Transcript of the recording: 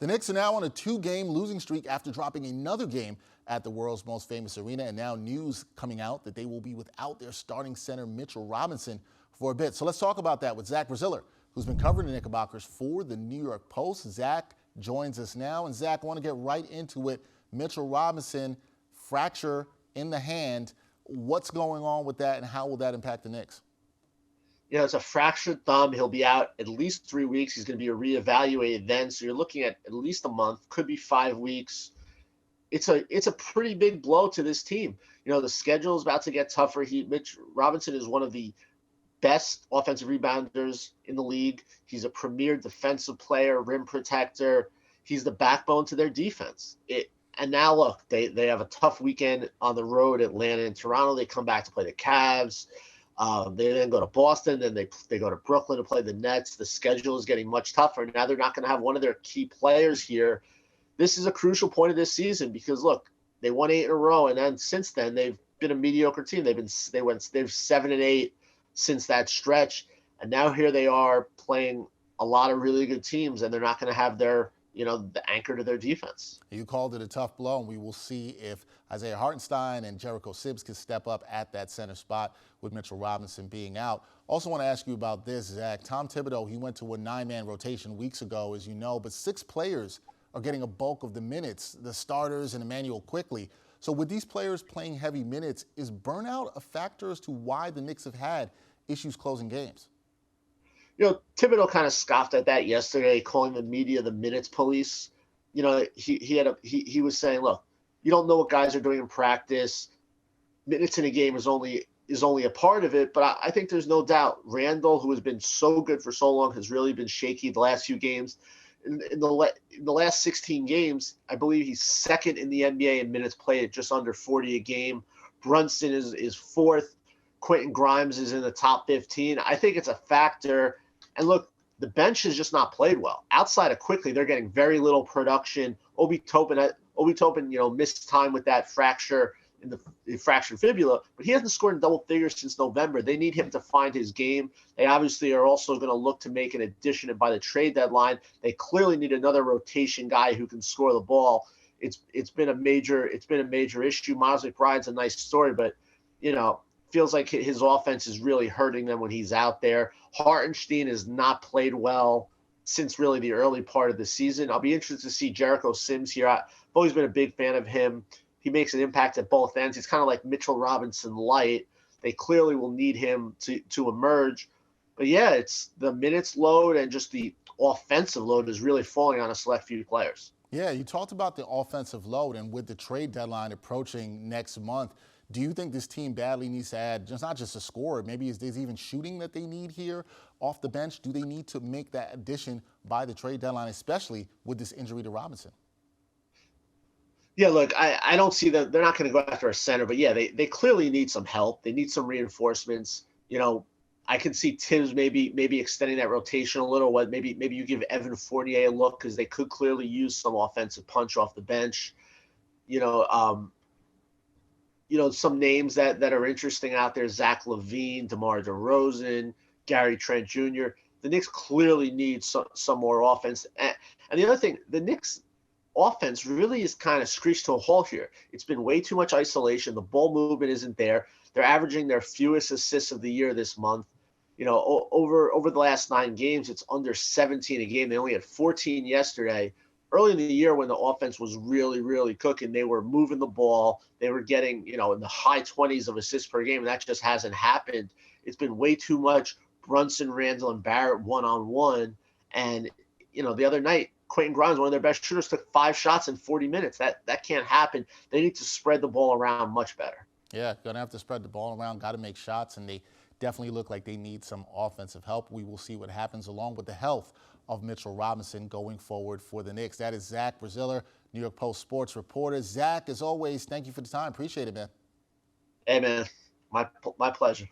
The Knicks are now on a two-game losing streak after dropping another game at the world's most famous arena, and now news coming out that they will be without their starting center, Mitchell Robinson, for a bit. So let's talk about that with Zach Braziller, who's been covering the Knickerbockers for the New York Post. Zach joins us now. And Zach, I want to get right into it. Mitchell Robinson, fracture in the hand. What's going on with that, and how will that impact the Knicks? It's a fractured thumb. He'll be out at least 3 weeks. He's going to be reevaluated then. So you're looking at least a month, could be 5 weeks. It's a pretty big blow to this team. The schedule is about to get tougher. Mitch Robinson is one of the best offensive rebounders in the league. He's a premier defensive player, rim protector. He's the backbone to their defense. And now look, they have a tough weekend on the road, Atlanta and Toronto. They come back to play the Cavs. They then go to Boston, then they go to Brooklyn to play the Nets. The schedule is getting much tougher. Now they're not going to have one of their key players here. This is a crucial point of this season because look, they won 8 in a row, and then since then they've been a mediocre team. They've 7-8 since that stretch, and now here they are playing a lot of really good teams, and they're not going to have their the anchor to their defense. You called it a tough blow, and we will see if Isaiah Hartenstein and Jericho Sims can step up at that center spot with Mitchell Robinson being out. Also want to ask you about this, Zach. Tom Thibodeau, he went to a 9-man rotation weeks ago, as you know, but 6 players are getting a bulk of the minutes, the starters and Emmanuel Quickly. So with these players playing heavy minutes, is burnout a factor as to why the Knicks have had issues closing games? Thibodeau kind of scoffed at that yesterday, calling the media the minutes police. He was saying, look, you don't know what guys are doing in practice. Minutes in a game is only a part of it, but I think there's no doubt Randall, who has been so good for so long, has really been shaky the last few games. In the last 16 games, I believe he's second in the NBA in minutes played at just under 40 a game. Brunson is fourth. Quentin Grimes is in the top 15. I think it's a factor. And look, the bench has just not played well. Outside of Quickly, they're getting very little production. Obi Toppin, missed time with that fracture in the fractured fibula, but he hasn't scored in double figures since November. They need him to find his game. They obviously are also going to look to make an addition by the trade deadline. They clearly need another rotation guy who can score the ball. It's been a major issue. Miles McBride's a nice story, but feels like his offense is really hurting them when he's out there. Hartenstein has not played well since really the early part of the season. I'll be interested to see Jericho Sims here. I've always been a big fan of him. He makes an impact at both ends. He's kind of like Mitchell Robinson light. They clearly will need him to emerge. But yeah, it's the minutes load and just the offensive load is really falling on a select few players. Yeah, you talked about the offensive load, and with the trade deadline approaching next month, do you think this team badly needs to add not just a scorer, maybe there's even shooting that they need here off the bench? Do they need to make that addition by the trade deadline, especially with this injury to Robinson? Yeah, look, I don't see that they're not going to go after a center, but yeah, they clearly need some help. They need some reinforcements. I can see Tibbs maybe extending that rotation a little. Maybe you give Evan Fournier a look because they could clearly use some offensive punch off the bench. Some names that are interesting out there: Zach LaVine, DeMar DeRozan, Gary Trent Jr. The Knicks clearly need some more offense. And the other thing, the Knicks offense really is kind of screeched to a halt here. It's been way too much isolation. The ball movement isn't there. They're averaging their fewest assists of the year this month. Over the last 9 games, it's under 17 a game. They only had 14 yesterday. Early in the year, when the offense was really, really cooking, they were moving the ball. They were getting, in the high 20s of assists per game, and that just hasn't happened. It's been way too much Brunson, Randall, and Barrett one-on-one. And, the other night, Quentin Grimes, one of their best shooters, took 5 shots in 40 minutes. That can't happen. They need to spread the ball around much better. Yeah, going to have to spread the ball around, got to make shots, and they definitely look like they need some offensive help. We will see what happens along with the health of Mitchell Robinson going forward for the Knicks. That is Zach Braziller, New York Post sports reporter. Zach, as always, thank you for the time. Appreciate it, man. Hey, man, my pleasure.